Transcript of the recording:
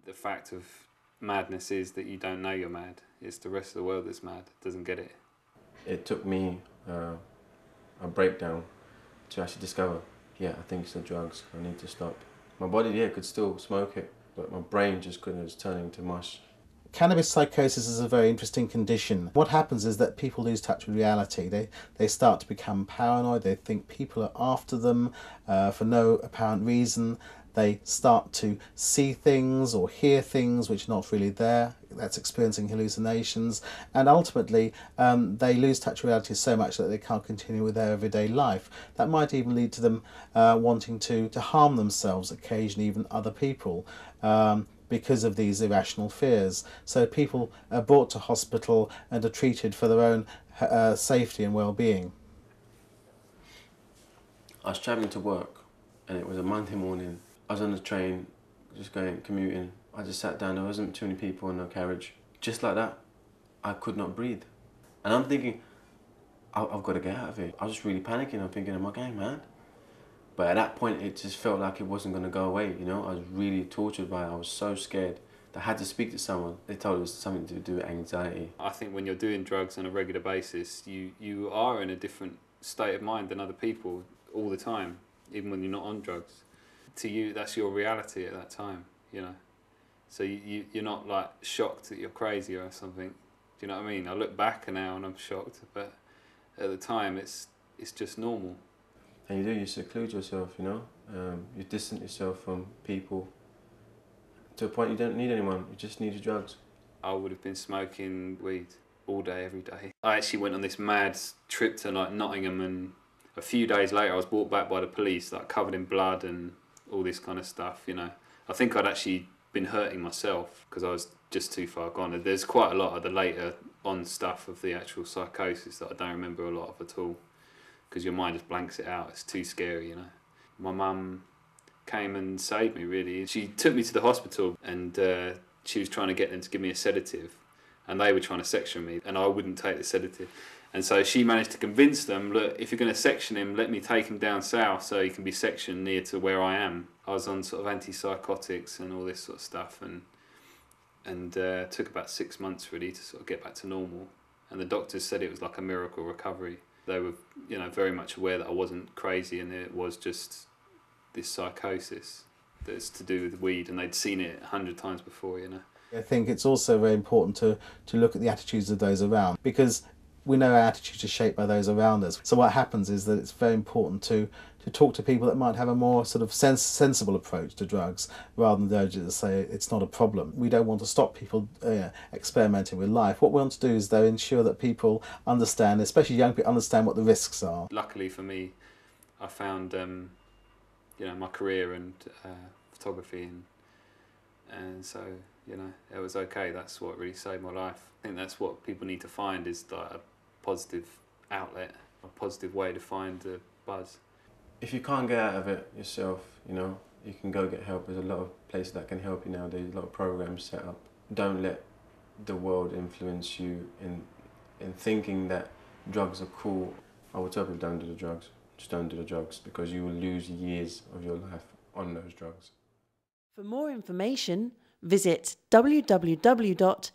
The fact of madness is that you don't know you're mad. It's the rest of the world that's mad, doesn't get it. It took me a breakdown to actually discover, yeah, I think it's the drugs, I need to stop. My body, yeah, could still smoke it, but my brain just couldn't, it was turning to mush. Cannabis psychosis is a very interesting condition. What happens is that people lose touch with reality. They start to become paranoid. They think people are after them for no apparent reason. They start to see things or hear things which are not really there. That's experiencing hallucinations. And ultimately, they lose touch with reality so much that they can't continue with their everyday life. That might even lead to them wanting to harm themselves, occasionally even other people. Because of these irrational fears. So people are brought to hospital and are treated for their own safety and well-being. I was travelling to work and it was a Monday morning. I was on the train, just commuting. I just sat down, there wasn't too many people in the carriage. Just like that, I could not breathe. And I'm thinking, I've got to get out of here. I was just really panicking. I'm thinking, am I going mad? But at that point, it just felt like it wasn't going to go away, you know? I was really tortured by it. I was so scared. I had to speak to someone. They told us something to do with anxiety. I think when you're doing drugs on a regular basis, you are in a different state of mind than other people all the time, even when you're not on drugs. To you, that's your reality at that time, you know? So you're not like shocked that you're crazy or something. Do you know what I mean? I look back now and I'm shocked, but at the time it's just normal. And you seclude yourself, you know? You distance yourself from people to a point you don't need anyone, you just need your drugs. I would have been smoking weed all day, every day. I actually went on this mad trip to like Nottingham, and a few days later I was brought back by the police, like covered in blood and all this kind of stuff, you know. I think I'd actually been hurting myself because I was just too far gone. There's quite a lot of the later on stuff of the actual psychosis that I don't remember a lot of at all, because your mind just blanks it out. It's too scary, you know. My mum came and saved me, really. She took me to the hospital and she was trying to get them to give me a sedative, and they were trying to section me and I wouldn't take the sedative. And so she managed to convince them, look, if you're going to section him, let me take him down south so he can be sectioned near to where I am. I was on sort of antipsychotics and all this sort of stuff, and took about 6 months really to sort of get back to normal. And the doctors said it was like a miracle recovery. They were, you know, very much aware that I wasn't crazy and it was just this psychosis that's to do with weed, and they'd seen it 100 times before, you know. I think it's also very important to look at the attitudes of those around, because we know our attitudes are shaped by those around us. So what happens is that it's very important to talk to people that might have a more sort of sensible approach to drugs, rather than those that say it's not a problem. We don't want to stop people experimenting with life. What we want to do is, though, ensure that people understand, especially young people, understand what the risks are. Luckily for me, I found you know, my career and photography, and so, you know, it was okay. That's what really saved my life. I think that's what people need to find, is like a positive outlet, a positive way to find the buzz. If you can't get out of it yourself, you know, you can go get help. There's a lot of places that can help you nowadays, a lot of programs set up. Don't let the world influence you in thinking that drugs are cool. I would tell people, don't do the drugs. Just don't do the drugs, because you will lose years of your life on those drugs. For more information, visit www.nhs.uk.